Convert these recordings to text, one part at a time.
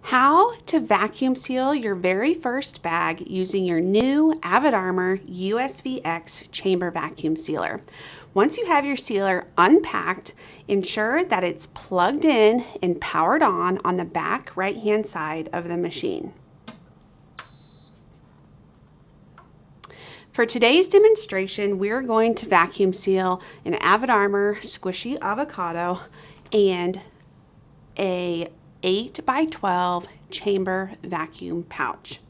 How to vacuum seal your very first bag using your new Avid USVX chamber vacuum sealer. Once you have your sealer unpacked, ensure that it's plugged in and powered on the back right-hand side of the machine. For today's demonstration, we're going to vacuum seal an Avid Squishy Avocado and a 8x12 chamber vacuum pouch.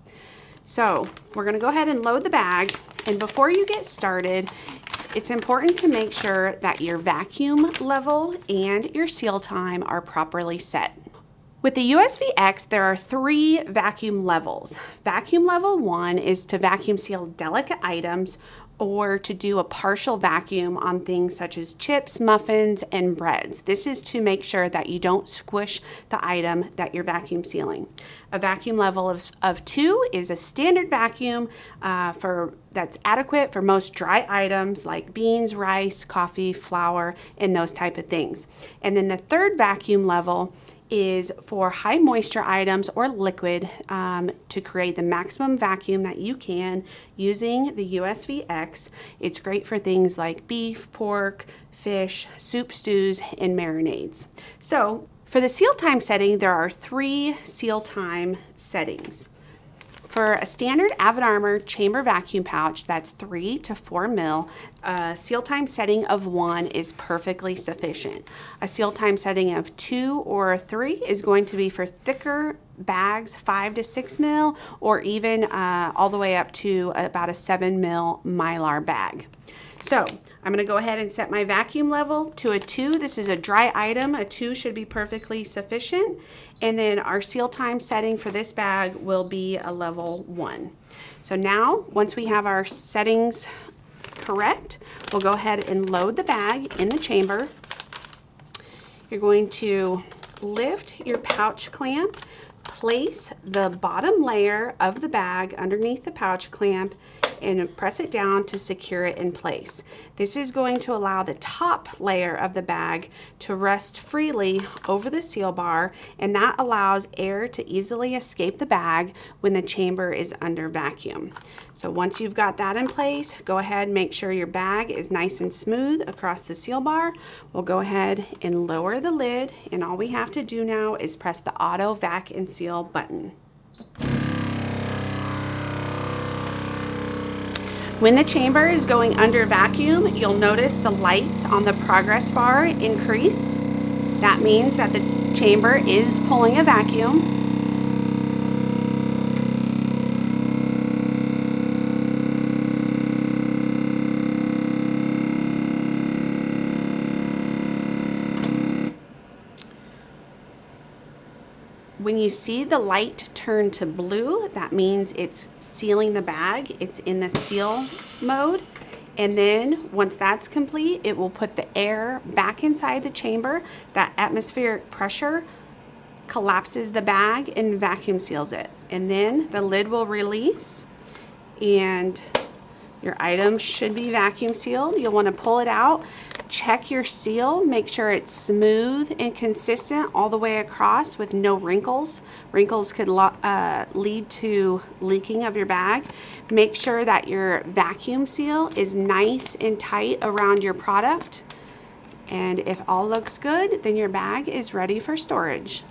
So we're going to go ahead and load the bag, and before you get started, it's important to make sure that your vacuum level and your seal time are properly set. With the USVX, there are 3 vacuum levels. Vacuum level 1 is to vacuum seal delicate items or to do a partial vacuum on things such as chips, muffins, and breads. This is to make sure that you don't squish the item that you're vacuum sealing. A vacuum level of 2 is a standard vacuum that's adequate for most dry items like beans, rice, coffee, flour, and those type of things. And then the third vacuum level is for high moisture items or liquid to create the maximum vacuum that you can using the USVX. It's great for things like beef, pork, fish, soup, stews, and marinades. So for the seal time setting, there are 3 seal time settings. For a standard Avid chamber vacuum pouch, that's 3 to 4 mil, a seal time setting of 1 is perfectly sufficient. A seal time setting of 2 or 3 is going to be for thicker bags, 5 to 6 mil, or even all the way up to about a 7 mil Mylar bag. So I'm going to go ahead and set my vacuum level to a 2. This is a dry item. A 2 should be perfectly sufficient. And then our seal time setting for this bag will be a level 1. So now, once we have our settings correct, we'll go ahead and load the bag in the chamber. You're going to lift your pouch clamp, place the bottom layer of the bag underneath the pouch clamp, and press it down to secure it in place. This is going to allow the top layer of the bag to rest freely over the seal bar, and that allows air to easily escape the bag when the chamber is under vacuum. So once you've got that in place, go ahead and make sure your bag is nice and smooth across the seal bar. We'll go ahead and lower the lid, and all we have to do now is press the auto vac and seal button. When the chamber is going under vacuum, you'll notice the lights on the progress bar increase. That means that the chamber is pulling a vacuum. When you see the light turn to blue, that means it's sealing the bag. It's in the seal mode. And then once that's complete, it will put the air back inside the chamber. That atmospheric pressure collapses the bag and vacuum seals it. And then the lid will release and your item should be vacuum sealed. You'll want to pull it out. Check your seal, make sure it's smooth and consistent all the way across with no wrinkles. Wrinkles could lead to leaking of your bag. Make sure that your vacuum seal is nice and tight around your product. And if all looks good, then your bag is ready for storage.